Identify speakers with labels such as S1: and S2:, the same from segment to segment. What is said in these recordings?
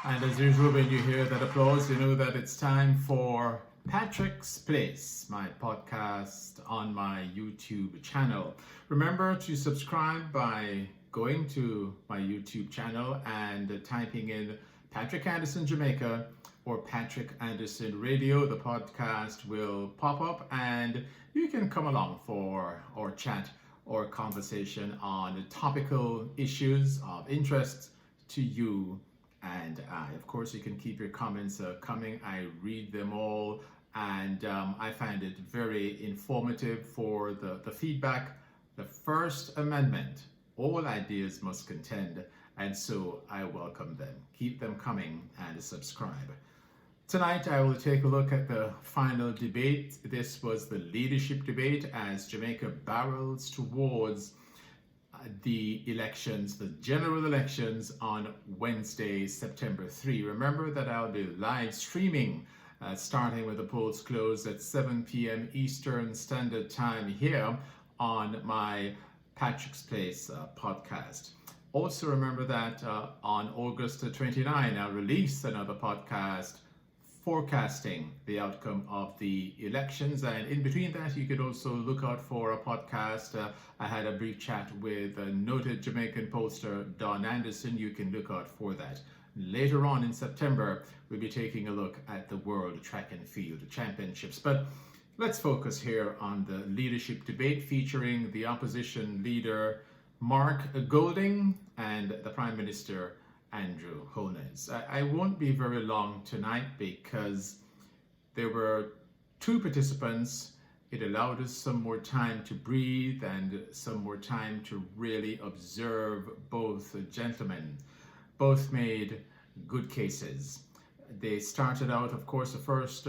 S1: And as usual, when you hear that applause, you know that it's time for Patrick's Place, my podcast on my YouTube channel. Remember to subscribe by going to my YouTube channel and typing in Patrick Anderson Jamaica or Patrick Anderson Radio. The podcast will pop up and you can come along for or chat or conversation on topical issues of interest to you and I. Of course, you can keep your comments coming. I read them all, and I find it very informative for the feedback. The First Amendment, all ideas must contend, and so I welcome them. Keep them coming and subscribe. Tonight, I will take a look at the final debate. This was the leadership debate as Jamaica barrels towards the elections, the general elections on Wednesday, September 3. Remember that I'll be live streaming starting with the polls close at 7 p.m. Eastern Standard Time here on my Patrick's Place podcast. Also remember that on August 29, I'll release another podcast forecasting the outcome of the elections, and in between that you could also look out for a podcast. I had a brief chat with noted Jamaican pollster Don Anderson. You can look out for that. Later on in September we'll be taking a look at the World Track and Field Championships, but let's focus here on the leadership debate featuring the opposition leader Mark Golding and the Prime Minister Andrew Holness. I won't be very long tonight because there were two participants. It allowed us some more time to breathe and some more time to really observe both gentlemen. Both made good cases. They started out, of course, the first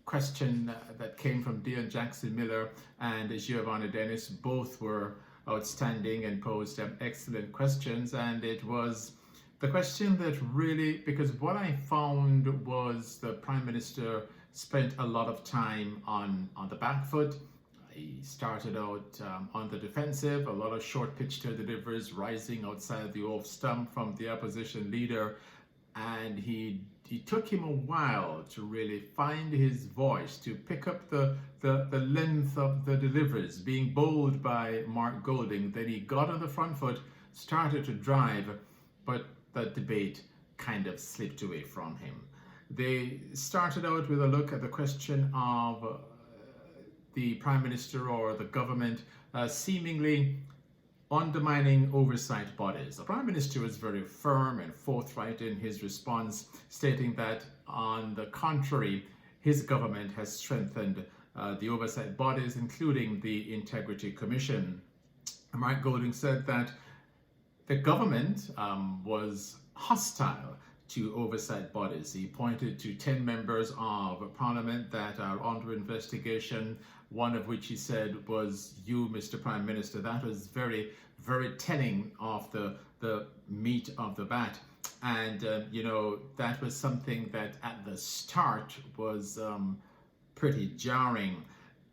S1: question that came from Dion Jackson Miller and Giovanna Dennis. Both were outstanding and posed excellent questions, and it was the question that really, because what I found was the Prime Minister spent a lot of time on the back foot. He started out on the defensive, a lot of short pitch to deliveries rising outside the off stump from the opposition leader, and he took him a while to really find his voice, to pick up the length of the deliveries, being bowled by Mark Golding. Then he got on the front foot, started to drive, but the debate kind of slipped away from him. They started out with a look at the question of the Prime Minister or the government seemingly undermining oversight bodies. The Prime Minister was very firm and forthright in his response, stating that on the contrary, his government has strengthened the oversight bodies, including the Integrity Commission. Mark Golding said that the government was hostile to oversight bodies. He pointed to 10 members of parliament that are under investigation, one of which he said was you, Mr. Prime Minister. That was very, very telling of the meat of the bat. And, that was something that at the start was pretty jarring.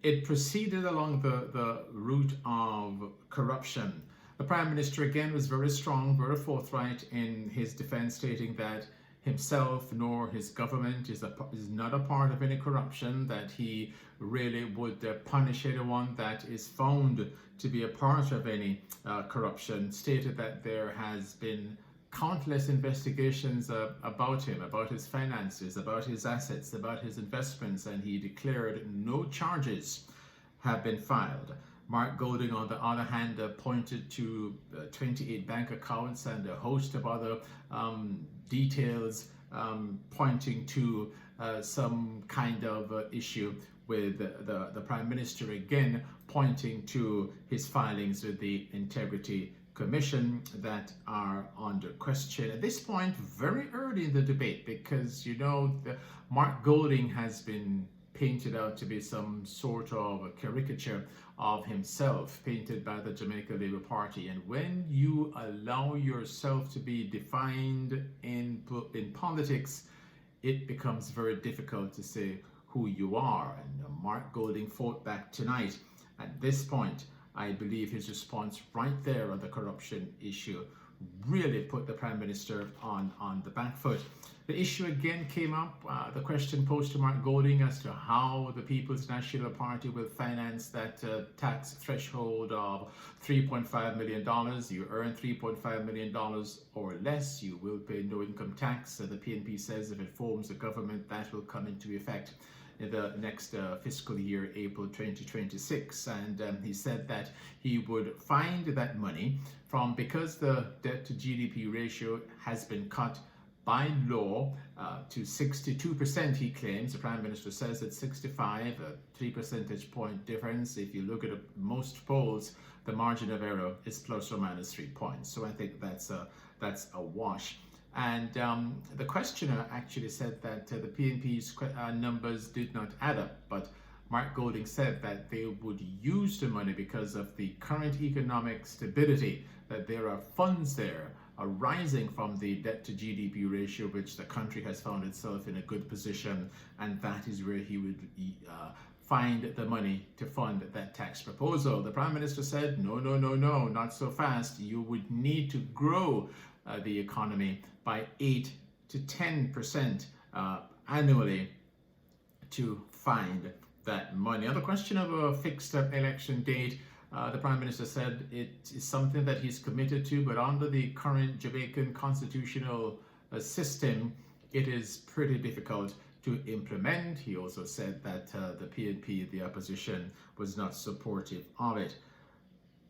S1: It proceeded along the route of corruption. The Prime Minister again was very strong, very forthright in his defense, stating that himself nor his government is not a part of any corruption, that he really would punish anyone that is found to be a part of any corruption, stated that there has been countless investigations about him, about his finances, about his assets, about his investments, and he declared no charges have been filed. Mark Golding, on the other hand, pointed to 28 bank accounts and a host of other details pointing to some kind of issue with the Prime Minister, again pointing to his filings with the Integrity Commission that are under question. At this point, very early in the debate, because Mark Golding has been painted out to be some sort of a caricature of himself, painted by the Jamaica Labour Party. And when you allow yourself to be defined in politics, it becomes very difficult to say who you are. And Mark Golding fought back tonight. At this point, I believe his response right there on the corruption issue really put the Prime Minister on the back foot. The issue again came up, the question posed to Mark Golding as to how the People's National Party will finance that tax threshold of $3.5 million. You earn $3.5 million or less, you will pay no income tax. The PNP says if it forms a government, that will come into effect in the next fiscal year, April 2026. And he said that he would find that money from, because the debt to GDP ratio has been cut by law to 62%, he claims. The Prime Minister says it's 65, a 3 percentage point difference. If you look at most polls, the margin of error is plus or minus 3 points. So I think that's a wash. And the questioner actually said that the PNP's numbers did not add up, but Mark Golding said that they would use the money because of the current economic stability, that there are funds there arising from the debt to GDP ratio, which the country has found itself in a good position, and that is where he would find the money to fund that tax proposal. The Prime Minister said, no, not so fast. You would need to grow the economy by 8 to 10% annually to find that money. On the question of a fixed election date, the Prime Minister said it is something that he's committed to, but under the current Jamaican constitutional system, it is pretty difficult to implement. He also said that the PNP, the opposition, was not supportive of it.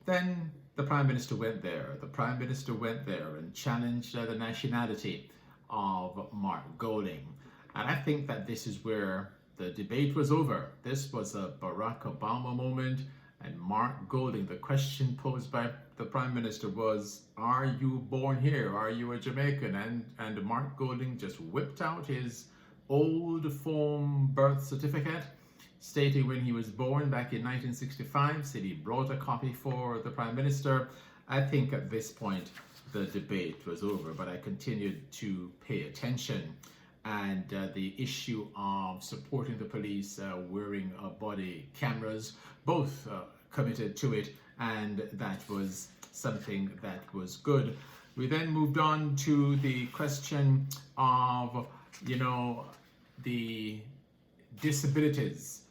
S1: Then the Prime Minister went there. The Prime Minister went there and challenged the nationality of Mark Golding. And I think that this is where the debate was over. This was a Barack Obama moment. And Mark Golding, the question posed by the Prime Minister was, are you born here? Are you a Jamaican? And Mark Golding just whipped out his old form birth certificate, stating when he was born back in 1965, said he brought a copy for the Prime Minister. I think at this point the debate was over, but I continued to pay attention. And the issue of supporting the police wearing body cameras, both committed to it, and that was something that was good. We then moved on to the question of, the disabilities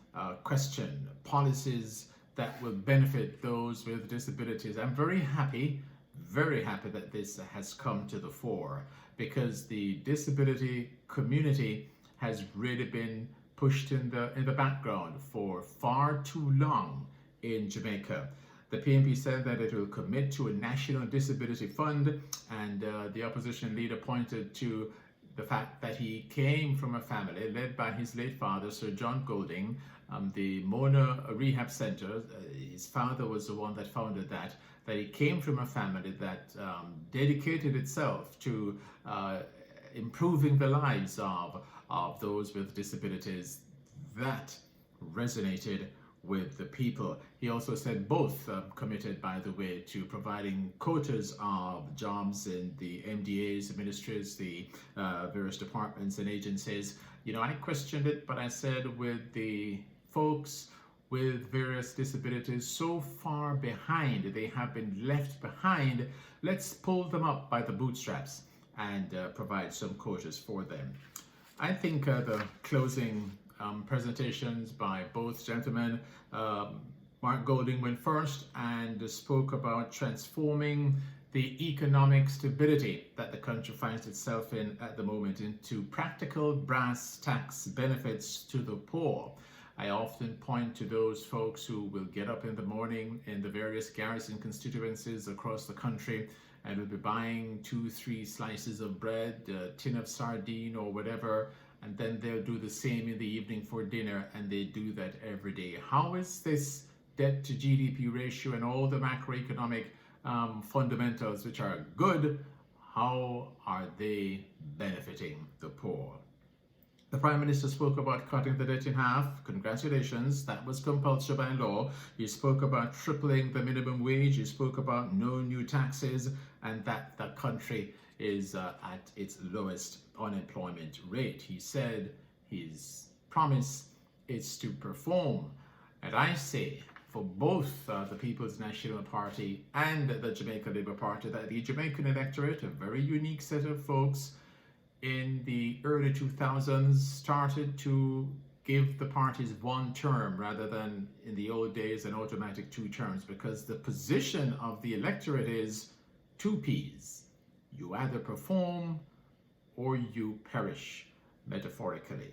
S1: question, policies that will benefit those with disabilities. I'm very happy that this has come to the fore, because the disability community has really been pushed in the background for far too long in Jamaica. The PNP said that it will commit to a national disability fund, and the opposition leader pointed to the fact that he came from a family led by his late father, Sir John Golding, the Mona Rehab Center. His father was the one that founded that he came from a family that dedicated itself to improving the lives of those with disabilities. That resonated with the people. He also said both committed, by the way, to providing quotas of jobs in the MDAs, the ministries, the various departments and agencies. I questioned it, but I said with the folks with various disabilities so far behind, they have been left behind, let's pull them up by the bootstraps and provide some quotas for them. I think the closing presentations by both gentlemen, Mark Golding went first and spoke about transforming the economic stability that the country finds itself in at the moment into practical brass tax benefits to the poor. I often point to those folks who will get up in the morning in the various garrison constituencies across the country and will be buying 2-3 slices of bread, a tin of sardine or whatever, and then they'll do the same in the evening for dinner, and they do that every day. How is this debt to GDP ratio and all the macroeconomic fundamentals, which are good, how are they benefiting the poor? The Prime Minister spoke about cutting the debt in half. Congratulations, that was compulsory by law. He spoke about tripling the minimum wage. He spoke about no new taxes, and that the country is at its lowest unemployment rate. He said his promise is to perform. And I say for both the People's National Party and the Jamaica Labour Party that the Jamaican electorate, a very unique set of folks, in the early 2000s started to give the parties one term rather than in the old days an automatic 2 terms, because the position of the electorate is 2 P's. You either perform or you perish, metaphorically.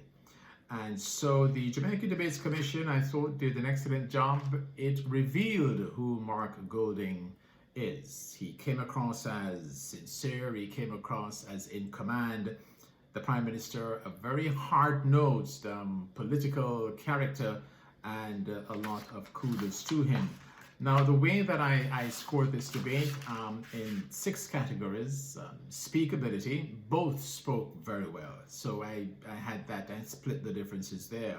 S1: And so the Jamaican Debates Commission, I thought, did an excellent job. It revealed who Mark Golding is. He came across as sincere, he came across as in command. The Prime Minister, a very hard-nosed political character, and a lot of kudos to him. Now, the way that I scored this debate in 6 categories, speakability, both spoke very well. So I had that, I split the differences there.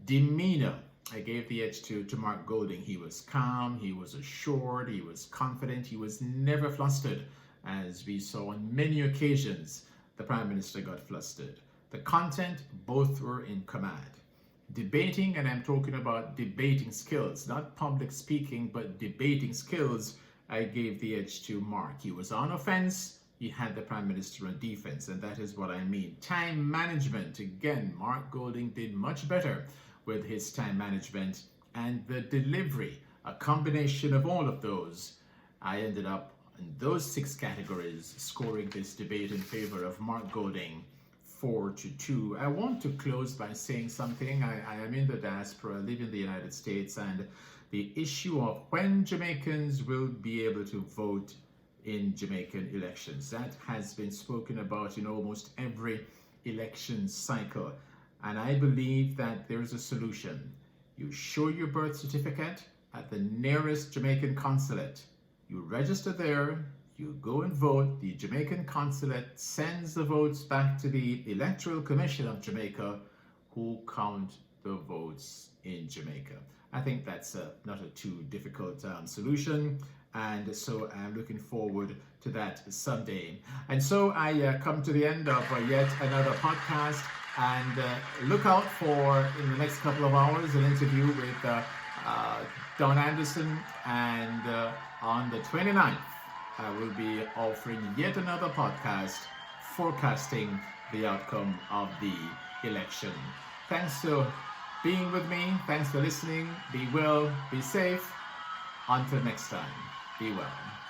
S1: Demeanor, I gave the edge to Mark Golding. He was calm, he was assured, he was confident, he was never flustered, as we saw on many occasions. The Prime Minister got flustered. The content, both were in command. Debating, and I'm talking about debating skills, not public speaking, but debating skills, I gave the edge to Mark. He was on offense, he had the Prime Minister on defense, and that is what I mean. Time management, again, Mark Golding did much better with his time management, and the delivery, a combination of all of those. I ended up in those 6 categories scoring this debate in favor of Mark Golding 4-2. I want to close by saying something. I am in the diaspora, I live in the United States, and the issue of when Jamaicans will be able to vote in Jamaican elections, that has been spoken about in almost every election cycle. And I believe that there is a solution. You show your birth certificate at the nearest Jamaican consulate. You register there, you go and vote. The Jamaican consulate sends the votes back to the Electoral Commission of Jamaica, who count the votes in Jamaica. I think that's not a too difficult solution, and so I'm looking forward to that someday. And so I come to the end of yet another podcast, and look out for, in the next couple of hours, an interview with Don Anderson, and on the 29th, I will be offering yet another podcast forecasting the outcome of the election. Thanks for being with me. Thanks for listening. Be well, be safe. Until next time, be well.